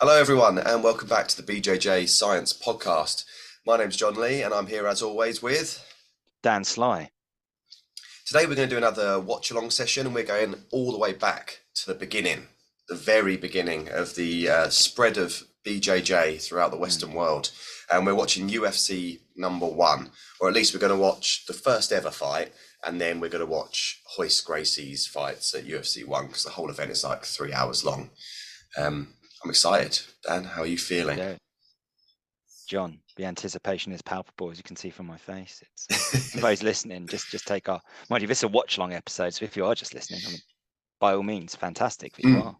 Hello, everyone, and welcome back to the BJJ Science podcast. My name's John Lee, and I'm here as always with. Dan Sly. Today, we're going to do another watch along session, and we're going all the way back to the beginning, the very beginning of the spread of BJJ throughout the Western world. And we're watching UFC #1, or at least we're going to watch the first ever fight, and then we're going to watch Royce Gracie's fights at UFC 1 because the whole event is like 3 hours long. I'm excited. Dan, how are you feeling? Yeah. John, the anticipation is palpable, as you can see from my face. It's for those listening, just take our mind you, this is a watch long episode, so if you are just listening, I mean, by all means, fantastic that you are.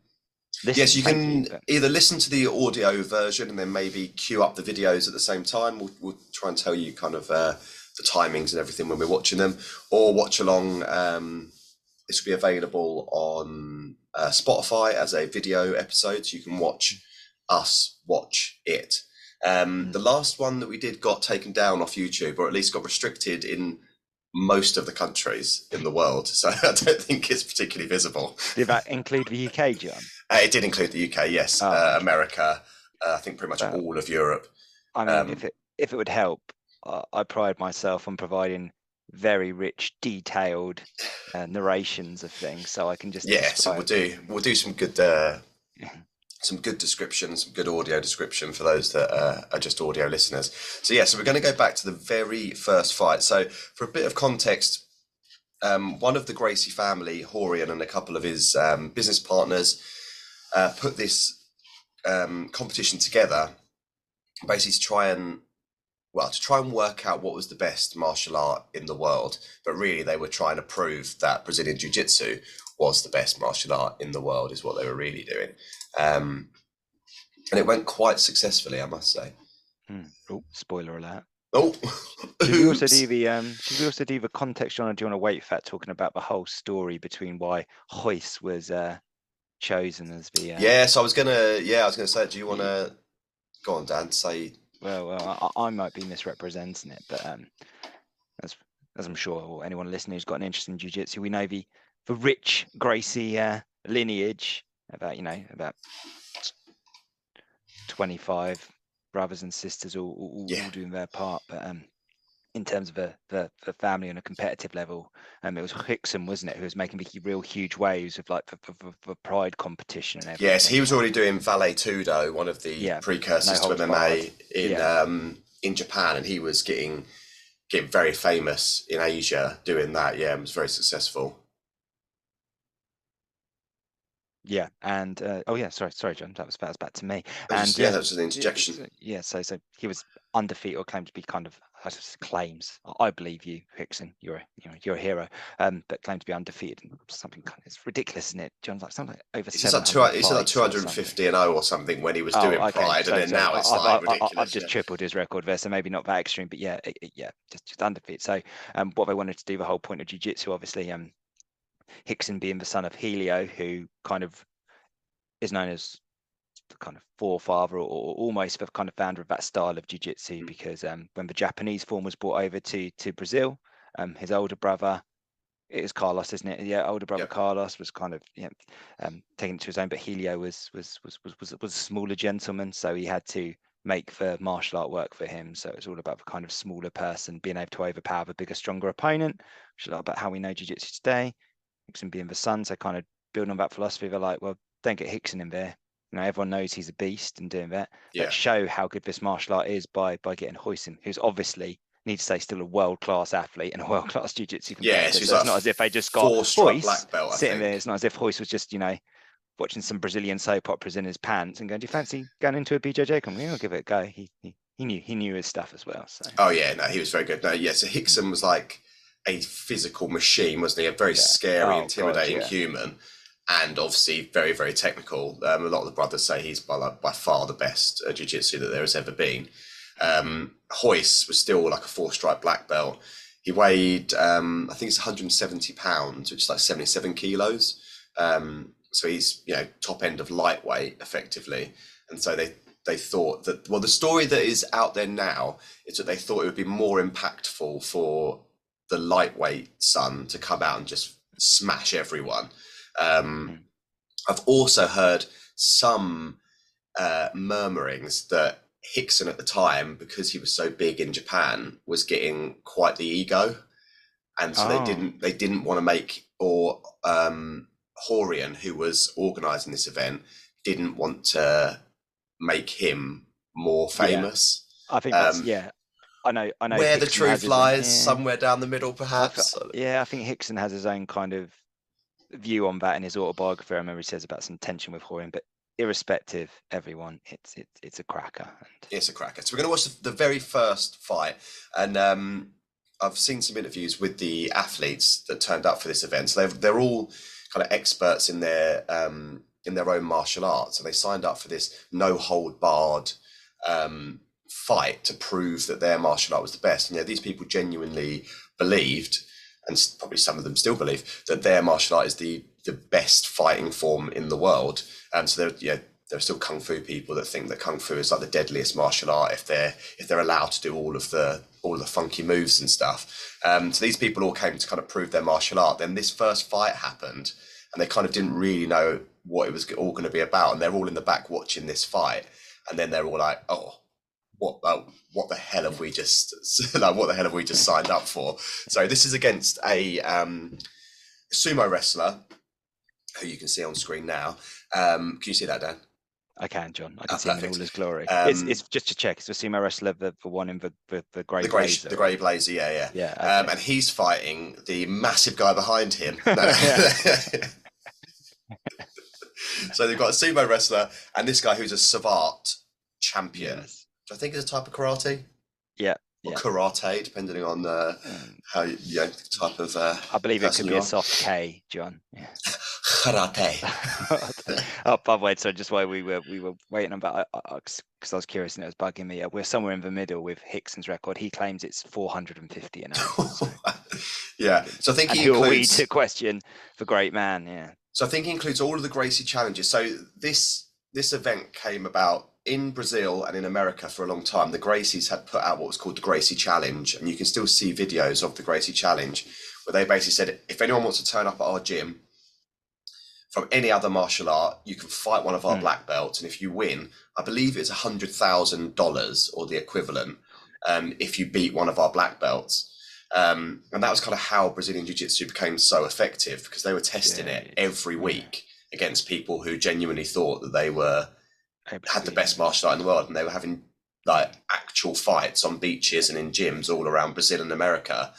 Yes, you can but either listen to the audio version and then maybe queue up the videos at the same time. We'll try and tell you kind of the timings and everything when we're watching them, or watch along. This will be available on Spotify as a video episode, so you can watch us watch it. The last one that we did got taken down off YouTube, or at least got restricted in most of the countries in the world, so I don't think it's particularly visible. Did that include the UK, John? It did include the UK, yes. America, I think pretty much all of Europe. I mean, if it would help, I pride myself on providing very rich, detailed narrations of things, so I can just so we'll do some good description, some good audio description for those that are just audio listeners. So we're going to go back to the very first fight. So for a bit of context, one of the Gracie family, Horian, and a couple of his business partners put this competition together, basically to try and work out what was the best martial art in the world. But really, they were trying to prove that Brazilian Jiu-Jitsu was the best martial art in the world, is what they were really doing. And it went quite successfully, I must say. Oh, spoiler alert. Oh, should we also do the context, John, or do you want to wait for that, talking about the whole story between why Royce was chosen as the so I was gonna say, do you want to go on, Dan? Say. Well, I might be misrepresenting it, but as I'm sure anyone listening who's got an interest in jiu-jitsu, we know the rich Gracie lineage, about 25 brothers and sisters all doing their part. But in terms of the family on a competitive level, it was Rickson, wasn't it, who was making the real huge waves of like the pride competition and everything. Yes, he was already doing Vale Tudo, one of the precursors to MMA in Japan, and he was getting very famous in Asia doing that. Yeah, and was very successful. Yeah, and sorry, John, that was back to me. That was an interjection. So he was undefeated, or claimed to be claims. I believe you, Rickson. You're a hero. But claimed to be undefeated. Something it's ridiculous, isn't it, John? Like something like over 700. He said like 250-0 or something when he was doing Pride, and then now it's like ridiculous. I've just tripled his record there, so maybe not that extreme, but just undefeated. So what they wanted to do, the whole point of jiu-jitsu, obviously, Rickson being the son of Helio, who kind of is known as the kind of forefather or almost the kind of founder of that style of jiu-jitsu, because when the Japanese form was brought over to Brazil, his older brother, it is Carlos, isn't it? Yeah, older brother Carlos was kind of taking it to his own, but Helio was a smaller gentleman, so he had to make the martial art work for him. So it's all about the kind of smaller person being able to overpower the bigger, stronger opponent, which is a lot about how we know jiu-jitsu today. Rickson being the son, so kind of building on that philosophy, they're like, well, don't get Rickson in there. Everyone knows he's a beast and doing that. Let's show how good this martial art is by getting Royce, who's obviously, need to say, still a world-class athlete and a world-class jiu-jitsu competitor. So it's not as if they just got Royce black belt, sitting there. It's not as if Royce was just, watching some Brazilian soap operas in his pants and going, do you fancy going into a BJJ company? I'll give it a go. He knew his stuff as well. So. Oh yeah, no, he was very good. No, yeah, so Rickson was like a physical machine, wasn't he? A very scary, intimidating human, and obviously very, very technical. A lot of the brothers say he's by far the best jiu-jitsu that there has ever been. Royce was still like a 4-stripe black belt. He weighed, I think it's 170 pounds, which is like 77 kilos. So he's, top end of lightweight effectively. And so they thought that, the story that is out there now is that they thought it would be more impactful for the lightweight son to come out and just smash everyone. I've also heard some murmurings that Hickson at the time, because he was so big in Japan, was getting quite the ego, and so they didn't want to make, or Horian, who was organising this event, didn't want to make him more famous. I think that's I know where Hickson the truth lies, somewhere down the middle, I perhaps. think Hickson has his own kind of view on that in his autobiography. I remember he says about some tension with Horian, but irrespective, everyone, it's a cracker. It's a cracker. So we're going to watch the very first fight, and I've seen some interviews with the athletes that turned up for this event. So they're all kind of experts in their own martial arts, and they signed up for this no hold barred fight to prove that their martial art was the best. And these people genuinely believed, and probably some of them still believe, that their martial art is the best fighting form in the world. And so there are still kung fu people that think that kung fu is like the deadliest martial art if they're allowed to do all of the funky moves and stuff. So these people all came to kind of prove their martial art. Then this first fight happened, and they kind of didn't really know what it was all going to be about. And they're all in the back watching this fight, and then they're all like, "Oh, what the hell have we just signed up for?" So this is against a sumo wrestler who you can see on screen now. Can you see that, Dan? I can, John. I can see him in all his glory. It's just to check. It's a sumo wrestler, the one in the grey blazer. The grey blazer, yeah. Okay. And he's fighting the massive guy behind him. So they've got a sumo wrestler and this guy who's a Savate champion. Yes. I think it's a type of karate. Or karate, depending on how type of. I believe it could be a soft K, John. Yeah. Karate. Oh, by the way, so just while we were waiting about, because I was curious and it was bugging me. We're somewhere in the middle with Hickson's record. He claims it's 450 an hour. So. Yeah, so I think he includes. Who are we to question the great man? Yeah. So I think he includes all of the Gracie challenges. So this event came about in Brazil and in America for a long time. The Gracies had put out what was called the Gracie Challenge, and you can still see videos of the Gracie Challenge where they basically said, if anyone wants to turn up at our gym from any other martial art, you can fight one of our black belts, and if you win, I believe it's $100,000 or the equivalent, if you beat one of our black belts. And that was kind of how Brazilian Jiu-Jitsu became so effective, because they were testing it every week against people who genuinely thought that they had the best martial art in the world, and they were having like actual fights on beaches and in gyms all around Brazil and America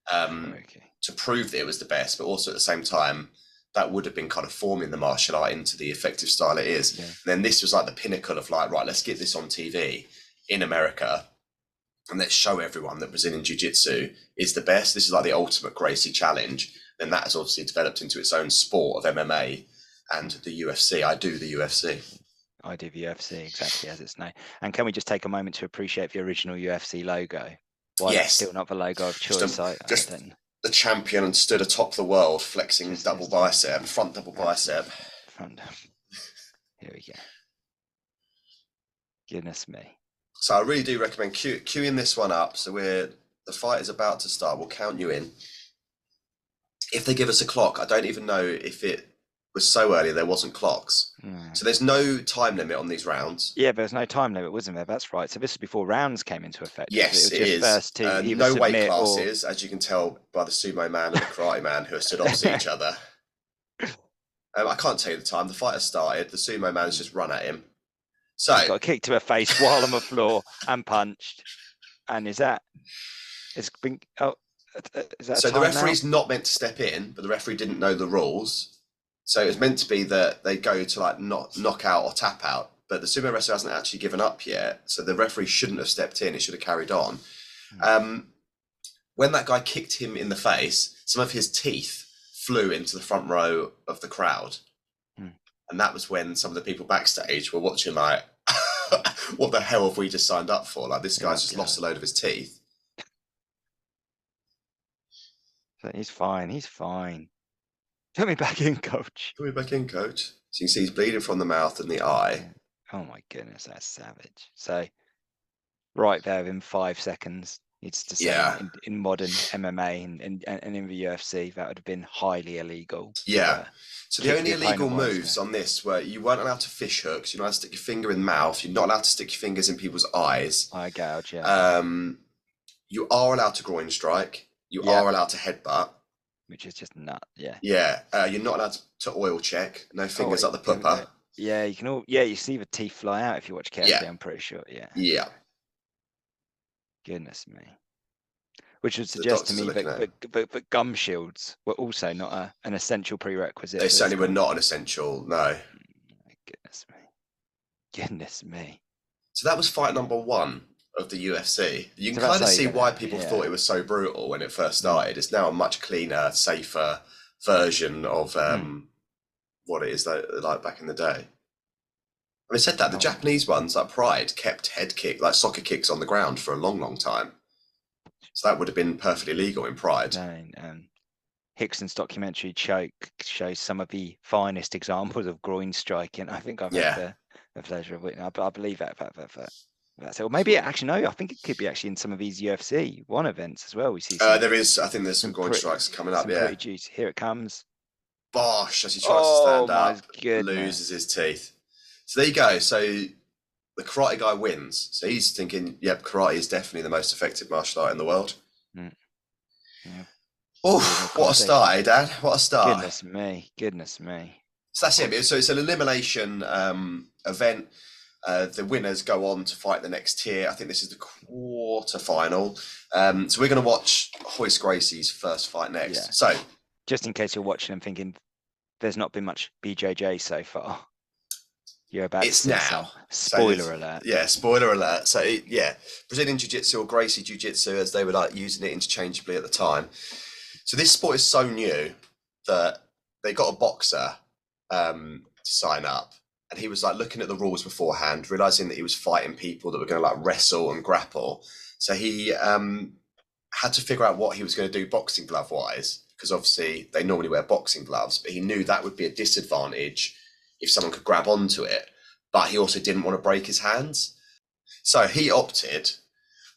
to prove that it was the best, but also at the same time that would have been kind of forming the martial art into the effective style it is. And then this was like the pinnacle of like, right, let's get this on TV in America and let's show everyone that Brazilian Jiu-Jitsu is the best. This is like the ultimate Gracie challenge. Then that has obviously developed into its own sport of MMA and the UFC. I do the UFC. I do the UFC, exactly as it's known. And can we just take a moment to appreciate the original UFC logo? Why that's still not the logo of choice? Just the champion and stood atop the world, flexing front double bicep. Here we go. Goodness me. So I really do recommend queuing this one up. So the fight is about to start. We'll count you in. If they give us a clock, I don't even know if it was so early there wasn't clocks. So there's no time limit on these rounds. Yeah, there's no time limit, wasn't there? That's right. So this is before rounds came into effect. Yes, it is. First no weight classes, as you can tell by the sumo man and the karate man who are stood opposite each other. I can't tell you the time. The fight has started. The sumo man has just run at him. So he's got a kick to the face while on the floor and punched. And is that the referee's not meant to step in, but the referee didn't know the rules. So it was meant to be that they go to like knock out or tap out, but the sumo wrestler hasn't actually given up yet. So the referee shouldn't have stepped in. He should have carried on. When that guy kicked him in the face, some of his teeth flew into the front row of the crowd. And that was when some of the people backstage were watching like, what the hell have we just signed up for? Like, this guy's just lost a load of his teeth. He's fine. Put me back in, coach. So you can see he's bleeding from the mouth and the eye. Oh my goodness, that's savage. So right there in 5 seconds, It's to say in modern MMA and in the UFC, that would have been highly illegal. Yeah. So the only the illegal opponent was, moves on this were you weren't allowed to fish hooks, you're not allowed to stick your finger in the mouth, you're not allowed to stick your fingers in people's eyes. eye gouge, yeah. You are allowed to groin strike. You Yep. are allowed to headbutt. Which is just nut, yeah. Yeah. You're not allowed to oil check. No fingers up the pupper. Yeah, you can all. Yeah, you see the teeth fly out if you watch carefully. Yeah. I'm pretty sure. Yeah. Yeah. Goodness me. Which would suggest to me that gum shields were also not an essential prerequisite. They certainly were not an essential. No. Goodness me. Goodness me. So that was fight number 1 of the UFC. You can kind of see why people thought it was so brutal when it first started. It's now a much cleaner, safer version of what it is like back in the day. I mean, said that the Japanese ones, like Pride, kept head kick, like soccer kicks on the ground for a long, long time. So that would have been perfectly legal in Pride. Hickson's documentary Choke shows some of the finest examples of groin striking. I think I've had the pleasure of witnessing. I believe that's it. Or maybe actually no. I think it could be actually in some of these UFC 1 events as well. We see. There is. I think there's some groin strikes coming up. Yeah. Pretty juicy. Here it comes. Bosh! As he tries to stand up, loses his teeth. So there you go. So the karate guy wins. So he's thinking, yep, karate is definitely the most effective martial art in the world. Yeah. Oh, what a start, eh, Dad? What a start. Goodness me. So that's it. So it's an elimination event. The winners go on to fight the next tier. I think this is the quarter final. So we're going to watch Royce Gracie's first fight next. Yeah. So just in case you're watching and thinking there's not been much BJJ so far, you're about it's to now. Spoiler alert. Yeah, spoiler alert. So Brazilian Jiu-Jitsu or Gracie Jiu-Jitsu, as they were like using it interchangeably at the time. So this sport is so new that they got a boxer to sign up, and he was like looking at the rules beforehand, realizing that he was fighting people that were going to like wrestle and grapple. So he had to figure out what he was going to do boxing glove wise, because obviously they normally wear boxing gloves, but he knew that would be a disadvantage if someone could grab onto it. But he also didn't want to break his hands. So he opted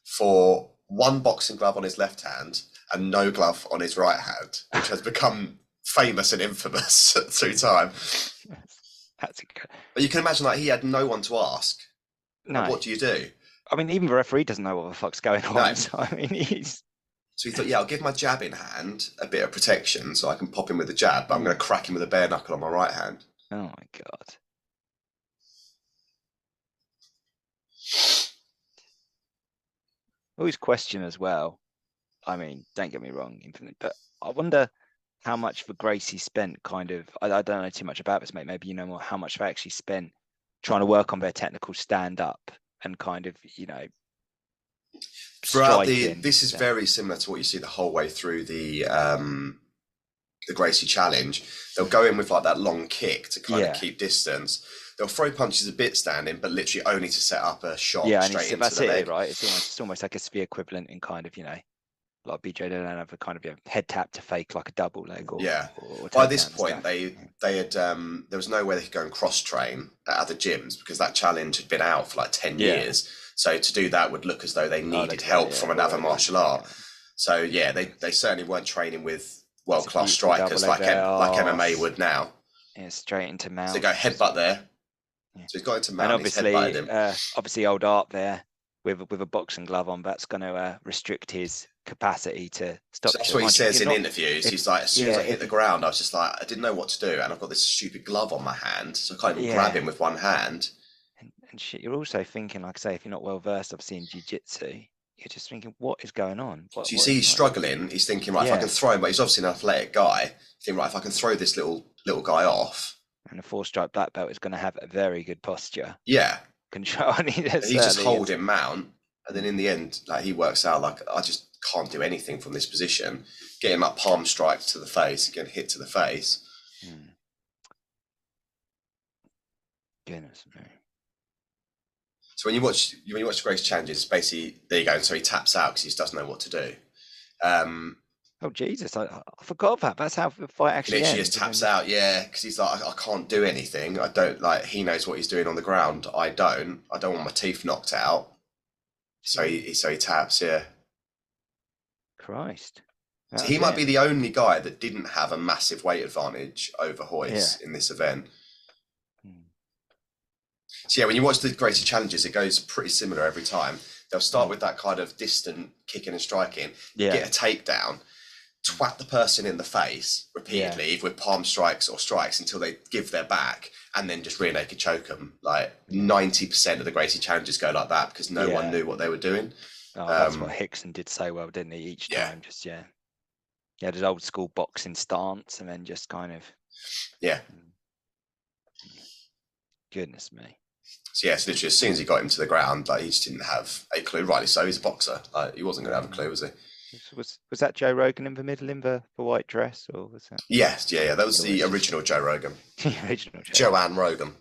for one boxing glove on his left hand and no glove on his right hand, which has become famous and infamous through time. That's good. But you can imagine, like, he had no one to ask. No. Like, what do you do? I mean, even the referee doesn't know what the fuck's going on. No. So, I mean, So he thought, I'll give my jab in hand a bit of protection so I can pop him with a jab, but I'm going to crack him with a bare knuckle on my right hand. Oh, my God. Always question as well. I mean, don't get me wrong, but I wonder how much for Gracie spent kind of, I don't know too much about this, mate. Maybe you know more how much they actually spent trying to work on their technical stand up and kind of, throughout this is very similar to what you see the whole way through the Gracie challenge. They'll go in with like that long kick to kind of keep distance. They'll throw punches a bit standing, but literally only to set up a shot straight into the leg. Right? It's almost like a severe equivalent in kind of, like BJ don't have a kind of head tap to fake like a double leg. Or by this point, they had there was no way they could go and cross train at other gyms because that challenge had been out for like 10 years. So to do that would look as though they needed help from another martial art. So they certainly weren't training with world-class strikers like MMA would now. Yeah, straight into mount. So they go headbutt there. Yeah. So he's got into mount. And obviously old Art there with a boxing glove on, that's going to restrict his capacity to stop. So that's what he says in interviews. He's like, as soon as I hit the ground, I was just like, I didn't know what to do, and I've got this stupid glove on my hand, so I can't even grab him with one hand. And shit, you're also thinking, like I say, if you're not well versed, obviously in jiu-jitsu, you're just thinking, what is going on? So you see, he's struggling. He's thinking, right, if I can throw him, but he's obviously an athletic guy. You think, right, if I can throw this little guy off. And a 4-stripe black belt is going to have a very good posture. Yeah. Control. He just holding mount, and then in the end, like he works out, like I just can't do anything from this position. Getting that palm strike to the face, getting hit to the face. Goodness me. So when you watch the Grace challenges, basically there you go. So he taps out because he just doesn't know what to do. Oh Jesus! I forgot that. That's how the fight actually ends. He just taps out, because he's like, I can't do anything. I don't like. He knows what he's doing on the ground. I don't want my teeth knocked out. So he taps. Yeah. Christ. That So was he might be it. the only guy that didn't have a massive weight advantage over Yeah. Hoyce in this event. Hmm. So yeah, when you watch the Gracie challenges, it goes pretty similar every time. They'll start Hmm. with that kind of distant kicking and striking, Yeah. get a takedown, twat the person in the face repeatedly, either with palm strikes or strikes until they give their back, and then just rear naked choke them. Like 90% of the Gracie challenges go like that because no one knew what they were doing. Oh, that's what Hickson did so well, didn't he? Each time, just he had his old school boxing stance, and then just kind of goodness me. So yeah, so literally as soon as he got him to the ground, like he just didn't have a clue. Rightly so, he's a boxer. Like he wasn't going to have a clue, was he? Was that Joe Rogan in the middle in the white dress, or was that? Yes, yeah. That was the original Joe Rogan. The original Joanne Rogan.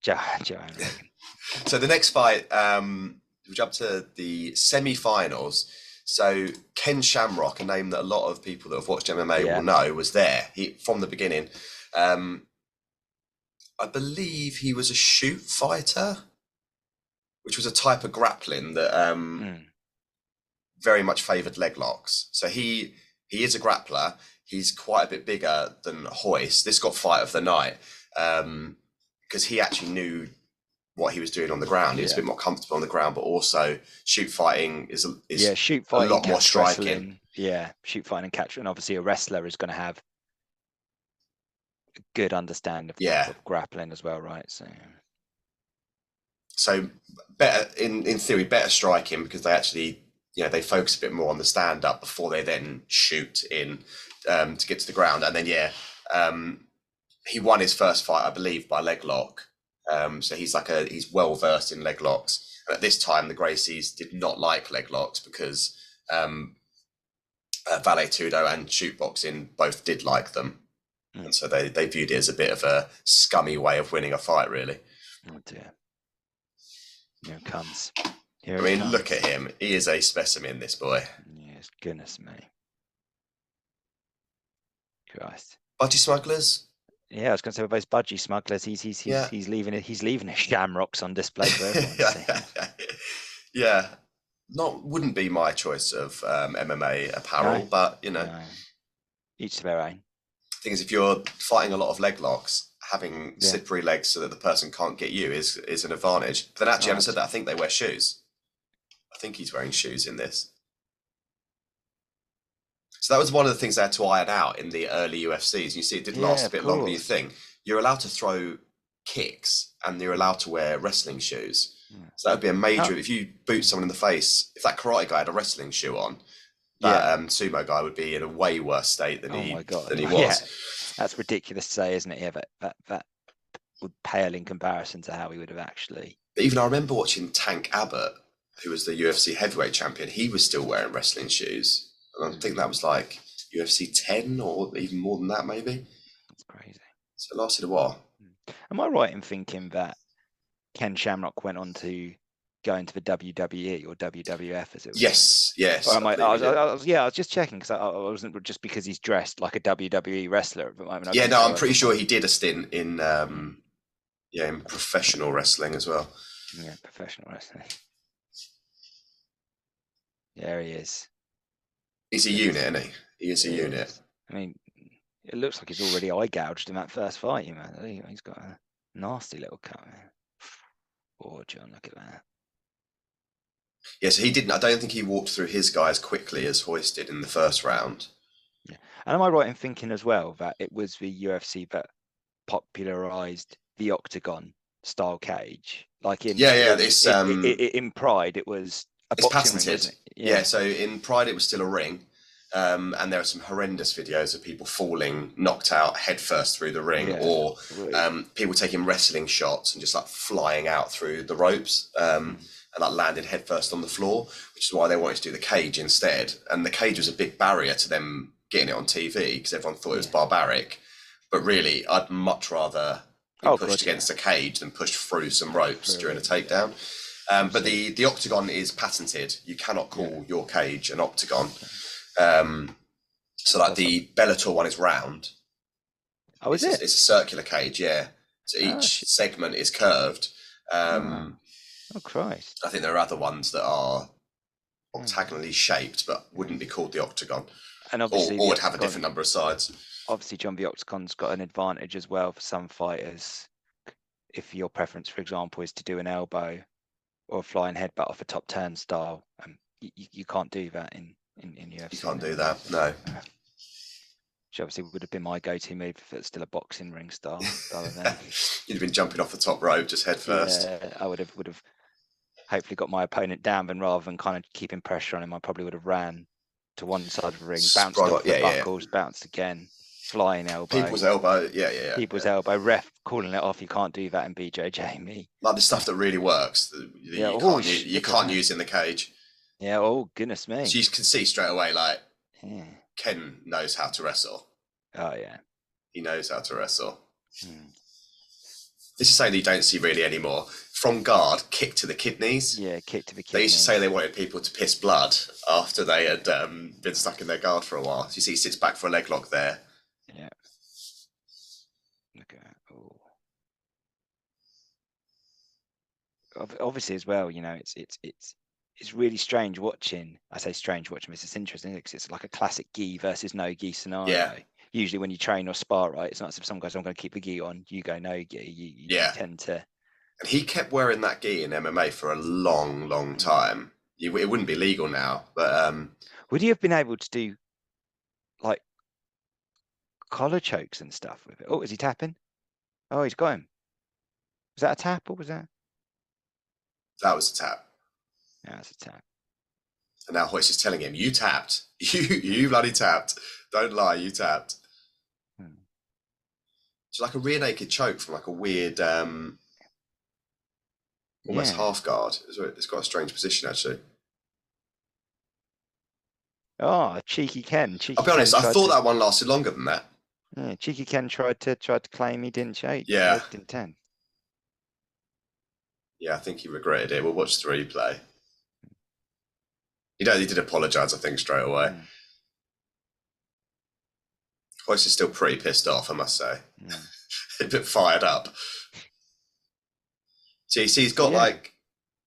Joanne Rogan. So the next fight, we jump to the semi-finals. So Ken Shamrock, a name that a lot of people that have watched MMA will know, was there. He from the beginning. I believe he was a shoot fighter, which was a type of grappling that very much favoured leg locks. So he is a grappler. He's quite a bit bigger than Hoyce. This got fight of the night because he actually knew what he was doing on the ground. He was a bit more comfortable on the ground, but also shoot fighting is shoot fighting, a lot more striking. Wrestling. Yeah, shoot fighting and catch. And obviously a wrestler is going to have a good understanding of grappling as well, right? So better in theory, better striking because they actually they focus a bit more on the stand up before they then shoot in to get to the ground. And then he won his first fight, I believe, by leg lock. So he's well versed in leg locks. And at this time, the Gracies did not like leg locks because Vale Tudo and shoot boxing both did like them. And so they viewed it as a bit of a scummy way of winning a fight, really. Oh dear. Here it comes. Look at him. He is a specimen, this boy. Yes, goodness me. Christ. Budgie smugglers? Yeah, I was going to say with those budgie smugglers, he's leaving it. He's leaving his shamrocks on display for everyone to see. Yeah, wouldn't be my choice of MMA apparel, but each to their own. Thing is, if you're fighting a lot of leg locks, having slippery legs so that the person can't get you is an advantage. But then actually, having said that, I think they wear shoes. I think he's wearing shoes in this. So that was one of the things they had to iron out in the early UFCs. You see, it did last a bit longer than you think. You're allowed to throw kicks and you're allowed to wear wrestling shoes. So that would be a major... If you boot someone in the face, if that karate guy had a wrestling shoe on, that sumo guy would be in a way worse state than he was. Yeah. That's ridiculous to say, isn't it? Yeah, that would pale in comparison to how he would have actually... But even I remember watching Tank Abbott, who was the UFC heavyweight champion. He was still wearing wrestling shoes. And I think that was like UFC 10 or even more than that, maybe. That's crazy. So it lasted a while. Am I right in thinking that Ken Shamrock went on to go into the WWE or WWF as it was? Yes. I was just checking because I wasn't just because he's dressed like a WWE wrestler at the moment. I'm pretty sure he did a stint in in professional wrestling as well. Yeah, professional wrestling. There he is. He's a unit, isn't he? He is a unit. I mean, it looks like he's already eye gouged in that first fight, He's got a nasty little cut, man. Oh, John, look at that. Yeah, so he didn't. I don't think he walked through his guy as quickly as Hoyce did in the first round. Yeah, and am I right in thinking as well that it was the UFC that popularized the octagon style cage? Like in in Pride, it was a boxing ring, wasn't it? Yeah. So in Pride, it was still a ring. And there are some horrendous videos of people falling, knocked out headfirst through the ring, or people taking wrestling shots and just like flying out through the ropes and like landing headfirst on the floor, which is why they wanted to do the cage instead. And the cage was a big barrier to them getting it on TV because everyone thought it was barbaric. But really, I'd much rather be pushed against a cage than pushed through some ropes during a takedown. But the octagon is patented. You cannot call your cage an octagon. So like the Bellator one is round. Oh, is it? It's a circular cage, yeah. So each segment is curved. Oh Christ! I think there are other ones that are octagonally shaped, but wouldn't be called the octagon. And obviously, or would have a different number of sides. Obviously, John, the octagon's got an advantage as well for some fighters. If your preference, for example, is to do an elbow or a flying headbutt off a top turnstile, you can't do that in UFC. You can't do that, no. Which obviously would have been my go-to move if it's still a boxing ring style event. You'd have been jumping off the top rope just head first. Yeah, I would have hopefully got my opponent down, then rather than kind of keeping pressure on him, I probably would have ran to one side of the ring, bounced off the buckles, bounced again, flying elbow. People's elbow, People's elbow, ref calling it off. You can't do that in BJJ. Me. Like the stuff that really works, you can't use in the cage. Yeah, oh goodness me. So you can see straight away, like, Ken knows how to wrestle. Oh yeah. He knows how to wrestle. This is something that you don't see really anymore. From guard, kick to the kidneys. Yeah, kick to the kidneys. They used to say they wanted people to piss blood after they had been stuck in their guard for a while. So you see he sits back for a leg lock there. Yeah. Look at that. Oh. Obviously as well, you know, it's really strange watching. I say strange watching, but it's interesting because it's like a classic gi versus no gi scenario. Yeah. Usually when you train or spar, right, it's not as if some guys, I'm going to keep the gi on, you go no gi. You tend to. And he kept wearing that gi in MMA for a long, long time. It wouldn't be legal now, but would he have been able to do like collar chokes and stuff with it? Oh, is he tapping? Oh, he's got him. Was that a tap or was that? That was a tap. Yeah, that's a tap. And now Hoyce is telling him, "You tapped. You bloody tapped. Don't lie, you tapped." It's like a rear naked choke from like a weird, almost half guard. It's got a strange position actually. Oh, cheeky Ken. I'll be honest, I thought that one lasted longer than that. Yeah, cheeky Ken tried to claim he didn't choke. Yeah. In 10. Yeah, I think he regretted it. We'll watch the replay. He did apologise, I think, straight away. Hoyce is still pretty pissed off, I must say. A bit fired up. So you see, he's got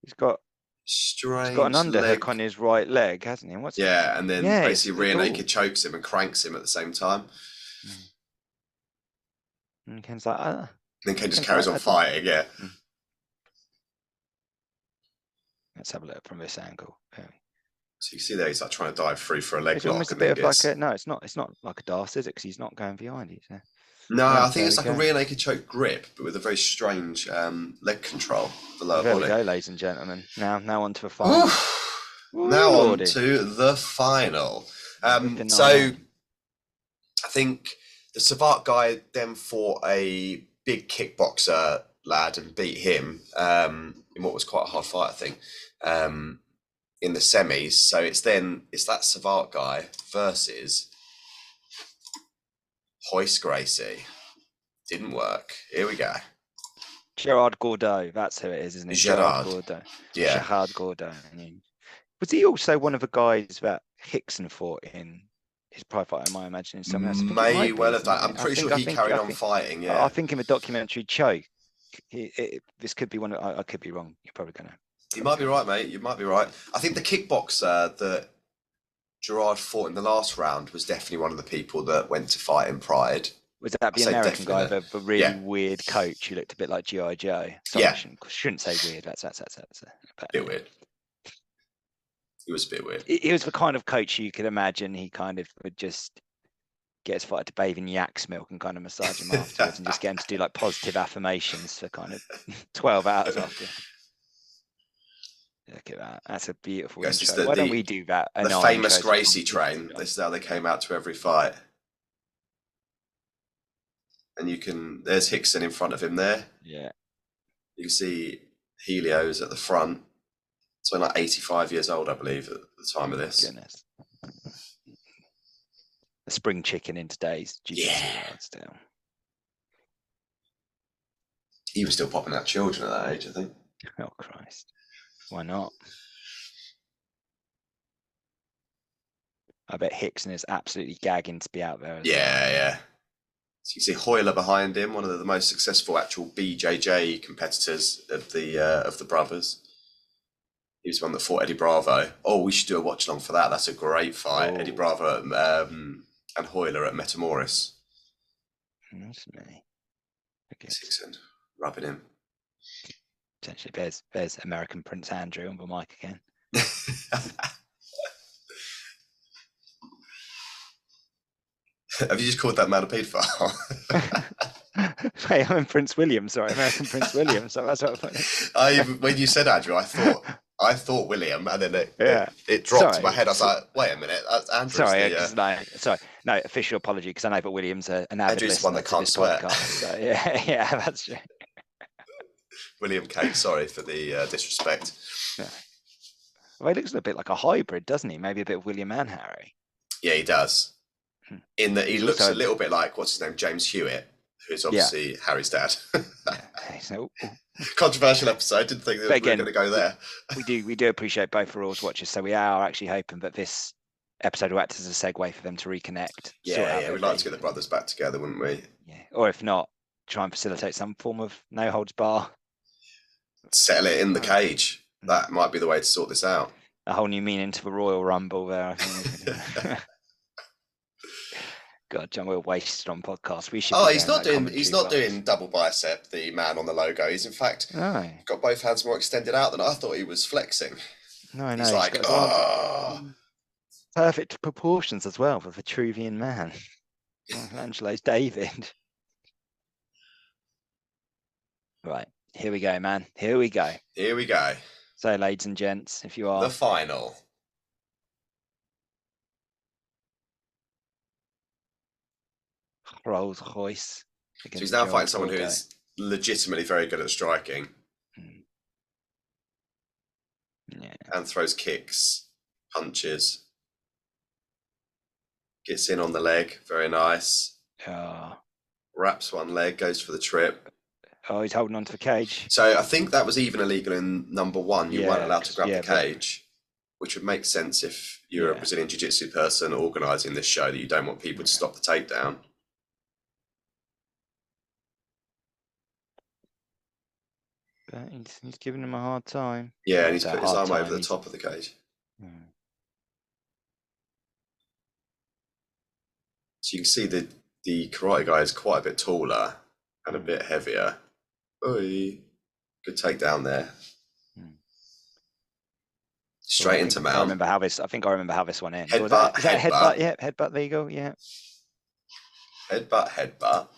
he's got an underhook on his right leg, hasn't he? And then basically rear naked chokes him and cranks him at the same time. And Ken's like, then Ken just carries on fighting, Let's have a look from this angle. So you see there, he's like trying to dive through for a leg it's lock. Almost a bit of like a, no, it's not like a Darce, is it? Because he's not going behind it. So. No, I think it's like a rear naked choke grip, but with a very strange leg control. The lower body. There we go, ladies and gentlemen. Now on to the final. Now on to the final. So I think the Savart guy then fought a big kickboxer lad and beat him in what was quite a hard fight, I think, in the semis. So it's that Savart guy versus Hoyce Gracie. Didn't work. Here we go. Gerard Gordeau, that's who it is, isn't it? Gerard Gordeau. Yeah. Gerard Gordeau. Was he also one of the guys that Hickson fought in his private fight? Am I imagining something else? May well have done. I'm pretty sure he carried on fighting. Yeah. I think in the documentary Choke, this could be one. I could be wrong. You're probably gonna. You might be right, mate. You might be right. I think the kickboxer that Gerard fought in the last round was definitely one of the people that went to fight in Pride. Was that the American guy, the really weird coach who looked a bit like G.I. Joe? Sorry, I shouldn't say weird. That's a bit weird. He was a bit weird. He was the kind of coach you could imagine. He kind of would just get his fighter to bathe in yak's milk and kind of massage him afterwards and just get him to do like positive affirmations for kind of 12 hours after. Look at that. That's a beautiful intro. Why don't we do that? The famous Gracie train. This is how they came out to every fight. And there's Hickson in front of him there. Yeah. You can see Helio's at the front. So like 85 years old, I believe, at the time of this. Goodness. A spring chicken in today's jiu-jitsu still. He was still popping out children at that age, I think. Oh, Christ. Why not? I bet Hickson is absolutely gagging to be out there. Yeah. So you see Hoyler behind him, one of the most successful actual BJJ competitors of the brothers. He was the one that fought Eddie Bravo. Oh, we should do a watch along for that. That's a great fight. Eddie Bravo and Hoyler at Metamoris. That's me. Hickson rubbing him. Potentially, there's American Prince Andrew on the mic again. Have you just called that man a paedophile? Hey, I'm Prince William. Sorry, American Prince William. So that's what when you said Andrew, I thought William, and then it dropped in my head. I was like, wait a minute, that's Andrew. Sorry, no official apology, because I know that William's an avid Andrew's one that can't sweat. So, yeah, that's true. William Kate, sorry for the disrespect. Yeah. Well, he looks a bit like a hybrid, doesn't he? Maybe a bit of William and Harry. Yeah, he does. In that he looks a little bit like, what's his name, James Hewitt, who's obviously Harry's dad. Controversial episode. Didn't think that we were going to go there. we do appreciate both Raws watchers, so we are actually hoping that this episode will act as a segue for them to reconnect. Yeah, we'd like to get the brothers back together, wouldn't we? Yeah, or if not, try and facilitate some form of no holds bar. Settle it in the cage. That might be the way to sort this out. A whole new meaning to the Royal Rumble there, I think. God, John, we're wasted on podcasts. We should. Oh, he's not doing double bicep, the man on the logo. He's in fact got both hands more extended out than I thought he was flexing. No, he's like, perfect proportions as well for the Vitruvian man. Michelangelo's David. Right, here we go, man. Here we go. So, ladies and gents, if you are the final. Rolls Royce. So he's now fighting someone who is legitimately very good at striking. Yeah. And throws kicks, punches. Gets in on the leg, very nice. Wraps one leg, goes for the trip. Oh, he's holding on to the cage. So I think that was even illegal in number one. You weren't allowed to grab the cage, which would make sense if you're a Brazilian Jiu-Jitsu person organising this show, that you don't want people to stop the takedown. But he's giving him a hard time. Yeah, and he's put his arm over the top of the cage. So you can see the karate guy is quite a bit taller and a bit heavier. Oy. Good takedown there. Straight into mount. I think I remember how this one ends. Headbutt. Is that headbutt? Yeah, headbutt legal. Yeah. Headbutt.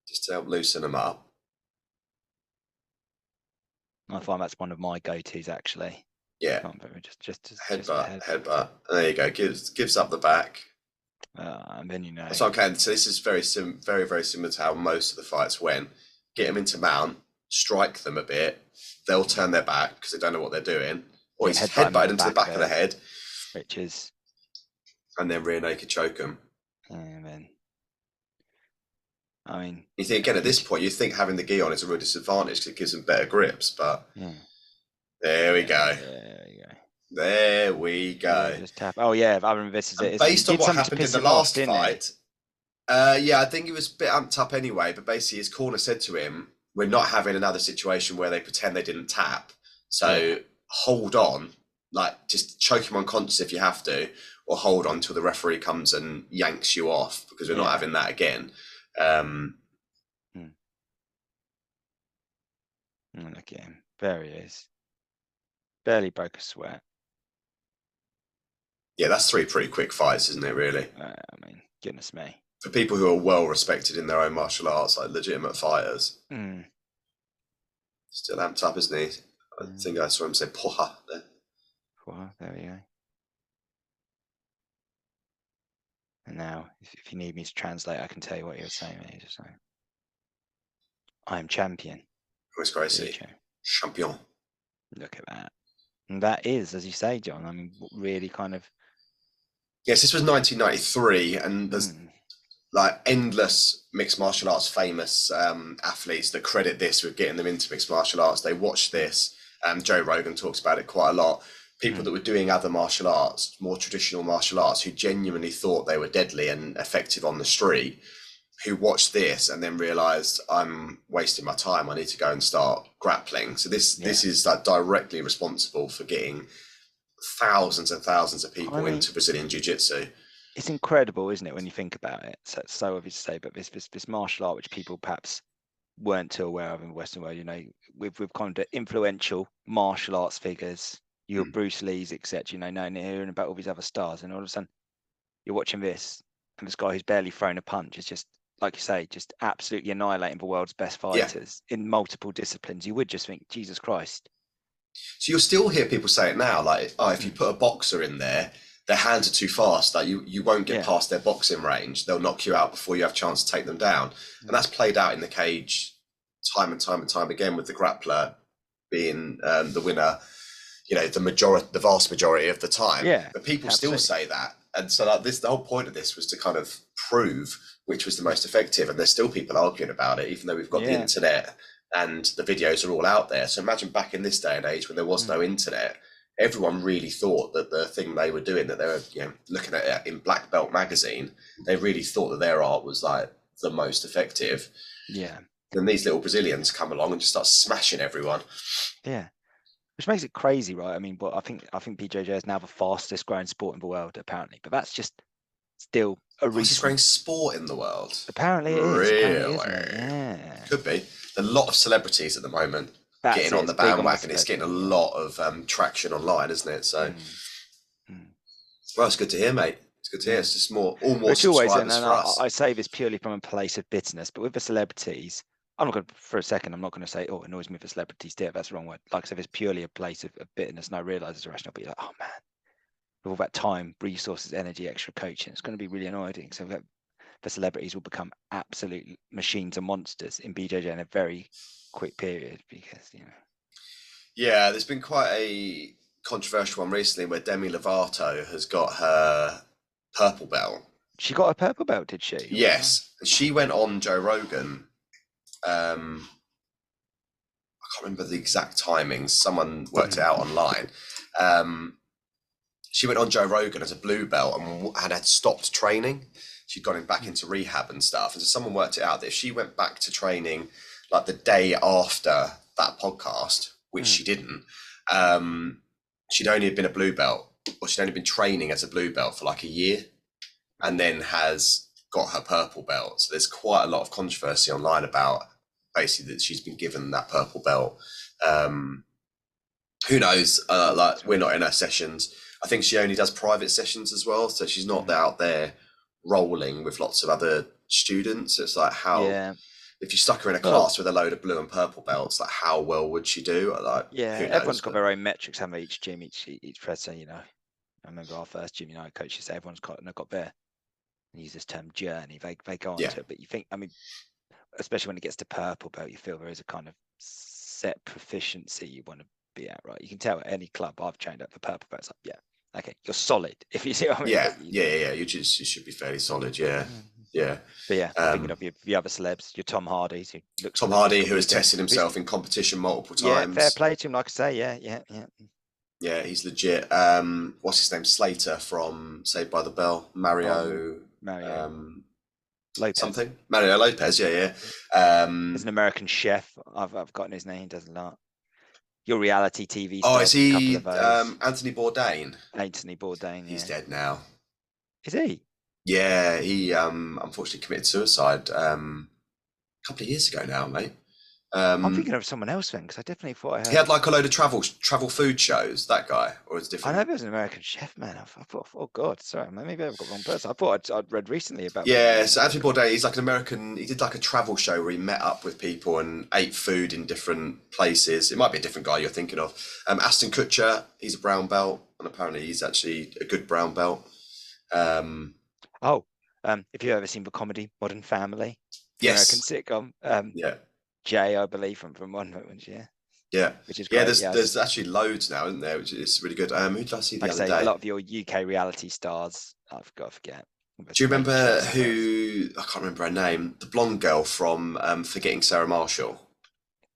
Just to help loosen him up. I find that's one of my go-tos, actually. Yeah. Just headbutt. There you go. Gives up the back. And then That's what I'm saying. So this is very very similar to how most of the fights went. Get them into mount, strike them a bit. They'll turn their back because they don't know what they're doing. Or he's headbutted into the back of the head. And then rear naked choke them. And then, I mean, you think again at this point, you think having the gi on is a real disadvantage because it gives them better grips, but there we go. There we go. Just tap. Oh yeah, I remember this is it. Based on what happened in the last fight, I think he was a bit amped up anyway. But basically, his corner said to him, "We're not having another situation where they pretend they didn't tap. So hold on, like just choke him unconscious if you have to, or hold on till the referee comes and yanks you off because we're not having that again." Look at him. There he is. Barely broke a sweat. Yeah, that's 3 pretty quick fights, isn't it, really? I mean, goodness me. For people who are well respected in their own martial arts, like legitimate fighters. Still amped up, isn't he? I think I saw him say "poha" there. Poha, there we go. And now, if you need me to translate, I can tell you what you're saying. Just saying, I am champion. Royce Gracie, champion. Look at that. And that is, as you say, John, I mean, really kind of... Yes, this was 1993, and there's like endless mixed martial arts famous athletes that credit this with getting them into mixed martial arts. They watched this, and Joe Rogan talks about it quite a lot. People that were doing other martial arts, more traditional martial arts, who genuinely thought they were deadly and effective on the street, who watched this and then realized I'm wasting my time. I need to go and start grappling. So this is like directly responsible for getting thousands and thousands of people into Brazilian Jiu-Jitsu. It's incredible, isn't it, when you think about it? So it's so obvious to say, but this martial art which people perhaps weren't too aware of in the Western world, you know, with kind of influential martial arts figures, your Bruce Lee's, etc. You know, hearing about all these other stars, and all of a sudden you're watching this, and this guy who's barely thrown a punch is just, like you say, just absolutely annihilating the world's best fighters in multiple disciplines. You would just think, Jesus Christ. So you'll still hear people say it now, like, oh, if you put a boxer in there, their hands are too fast. Like you won't get past their boxing range. They'll knock you out before you have a chance to take them down. And that's played out in the cage time and time and time again, with the grappler being the winner, you know, the vast majority of the time. Yeah, but people still say that. And so like the whole point of this was to kind of prove which was the most effective. And there's still people arguing about it, even though we've got the internet and the videos are all out there. So imagine back in this day and age when there was no internet, everyone really thought that the thing they were doing, that they were, you know, looking at it in Black Belt magazine, they really thought that their art was like the most effective. Yeah. Then these little Brazilians come along and just start smashing everyone. Yeah. Which makes it crazy, right? I mean, but I think BJJ is now the fastest growing sport in the world, apparently. But that's just still a fastest growing sport in the world. Apparently it is. Really? Apparently, isn't it? Yeah. Could be. A lot of celebrities at the moment getting on the bandwagon. It's getting a lot of traction online, isn't it? So, well, it's good to hear, mate. It's good to hear. It's just more subscribers for us. I say this purely from a place of bitterness, but with the celebrities, I'm not going to, for a second, I'm not going to say, oh, it annoys me if the celebrities do it. That's the wrong word. Like I said, it's purely a place of bitterness, and I realise it's irrational, but you're like, oh man, with all that time, resources, energy, extra coaching, it's going to be really annoying. So the celebrities will become absolute machines and monsters in BJJ in a very quick period, because, you know. Yeah, there's been quite a controversial one recently where Demi Lovato has got her purple belt. She got a purple belt, did she? Yes. She went on Joe Rogan. I can't remember the exact timings. Someone worked it out online. She went on Joe Rogan as a blue belt and had stopped training. She'd gone back into rehab and stuff. And so someone worked it out that if she went back to training like the day after that podcast, which she didn't, she'd only been a blue belt, or she'd only been training as a blue belt for like a year, and then has got her purple belt. So there's quite a lot of controversy online about basically that she's been given that purple belt. Who knows? Like, we're not in her sessions. I think she only does private sessions as well, so she's not out there rolling with lots of other students. It's like, how if you stuck her in a class with a load of blue and purple belts, like how well would she do? Like, everyone's got their own metrics, haven't they? Each gym, each professor, you know. I remember our first gym, you know, coach used to say everyone's got their, and use this term, journey. They go on to it, but you think, I mean, especially when it gets to purple belt, you feel there is a kind of set proficiency you want to be at, right? You can tell at any club I've trained at the purple belt, it's like, okay, you're solid. If you see what I mean. You should be fairly solid. Yeah. But thinking of the other celebs, your Tom Hardy's, who looks Tom Hardy, who has tested himself in competition multiple times. Yeah, fair play to him, like I say. Yeah, he's legit. What's his name? Slater from Saved by the Bell. Mario Lopez. Something. Mario Lopez. Yeah. There's an American chef. I've forgotten his name. He does a lot. Your reality TV. Oh, is he Anthony Bourdain? Anthony Bourdain. He's dead now. Is he? Yeah, he unfortunately committed suicide a couple of years ago now, mate. I'm thinking of someone else then, because I definitely thought I heard. He had like a load of travel food shows, that guy, or it's different. I know there was an American chef, man. I thought, oh God, sorry, maybe I've got the wrong person. I thought I'd read recently about. Yeah, so Anthony Bourdain, he's like an American. He did like a travel show where he met up with people and ate food in different places. It might be a different guy you're thinking of. Aston Kutcher, he's a brown belt, and apparently he's actually a good brown belt. If you've ever seen the comedy Modern Family, American sitcom, Jay, I believe, from one moment, which is great. There's actually loads now, isn't there? Which is really good. Who did I see the other day? A lot of your UK reality stars, I've got to forget. Do you remember who? I can't remember her name. The blonde girl from Forgetting Sarah Marshall.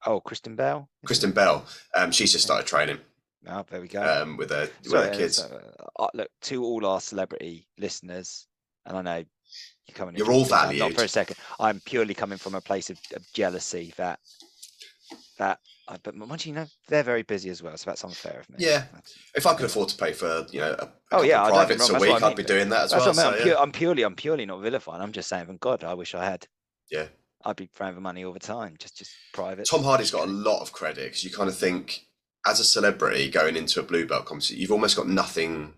Oh, Kristen Bell. Kristen Bell. She's just started training. Oh, there we go. With her kids. Look, to all our celebrity listeners, and I know You're all valued. Not for a second. I'm purely coming from a place of jealousy that but once they're very busy as well, so that's unfair of me. Yeah, if I could afford to pay for a oh couple yeah, of privates a week, I'd be doing that as well. What I mean. I'm purely not vilifying. I'm just saying, from God, I wish I had. Yeah, I'd be throwing the money all the time, just private. Tom Hardy's got a lot of credit because you kind of think, as a celebrity going into a blue belt competition, you've almost got nothing.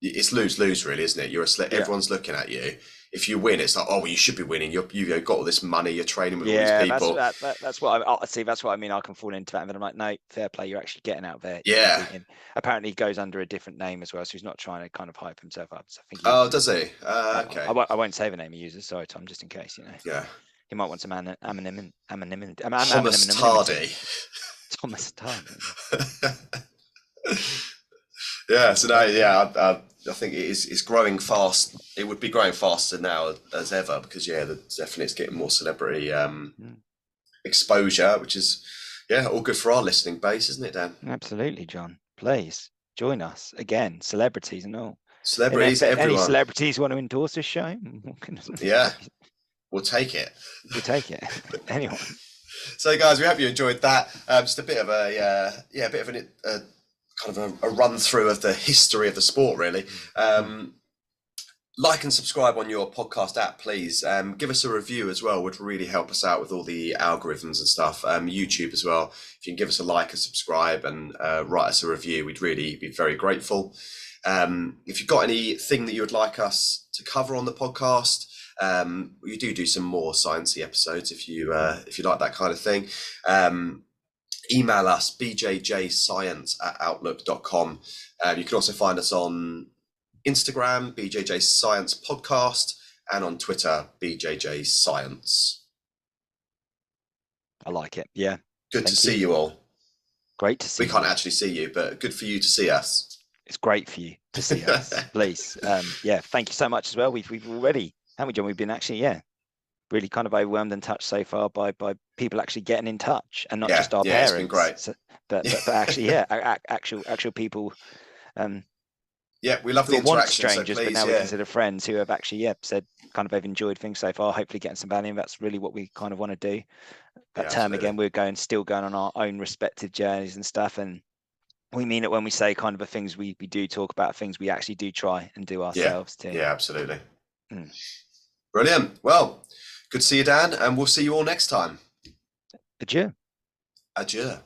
It's lose really, isn't it? You're everyone's looking at you. If you win, it's like, oh, well, you should be winning. You've got all this money. You're training with all these people. That's what I see. That's what I mean. I can fall into that, and then I'm like, no, fair play. You're actually getting out there. Yeah. Apparently, he goes under a different name as well, so he's not trying to kind of hype himself up. So I think. Does he? Okay. I won't say the name he uses. Sorry, Tom, just in case. Yeah. He might want some anonymity. Thomas Tardy. Thomas Tardy. Yeah. So no. Yeah. I think it's growing fast. It would be growing faster now as ever because definitely it's getting more celebrity exposure, which is all good for our listening base, isn't it, Dan? Absolutely, John. Please join us again, celebrities and all. Celebrities, everyone. Any celebrities want to endorse this show? Yeah, we'll take it. We'll take it. Anyone. So, guys, we hope you enjoyed that. Just a bit of a kind of a run through of the history of the sport, really. Like and subscribe on your podcast app, please. Give us a review as well, would really help us out with all the algorithms and stuff. YouTube as well. If you can give us a like and subscribe and write us a review, we'd really be very grateful. If you've got anything that you would like us to cover on the podcast, we do some more sciencey episodes if you like that kind of thing. Email us bjjscience@outlook.com. You can also find us on Instagram, bjjscience podcast, and on Twitter, bjjscience. I like it. Yeah. Good to see you all. Great to see you. We can't actually see you, but good for you to see us. It's great for you to see us. Please. Thank you so much as well. We've already, haven't we, John? We've been actually, really kind of overwhelmed and touched so far by people actually getting in touch, and not just our parents. It's been great. So, but actually, actual people. We love the interaction. Strangers, so please, but now we consider friends who have actually, said kind of they've enjoyed things so far. Hopefully, getting some value. That's really what we kind of want to do. That term again, we're still going on our own respective journeys and stuff, and we mean it when we say kind of the things we do talk about, things we actually do try and do ourselves too. Yeah, absolutely. Brilliant. Well, good to see you, Dan, and we'll see you all next time. Adieu. Adieu.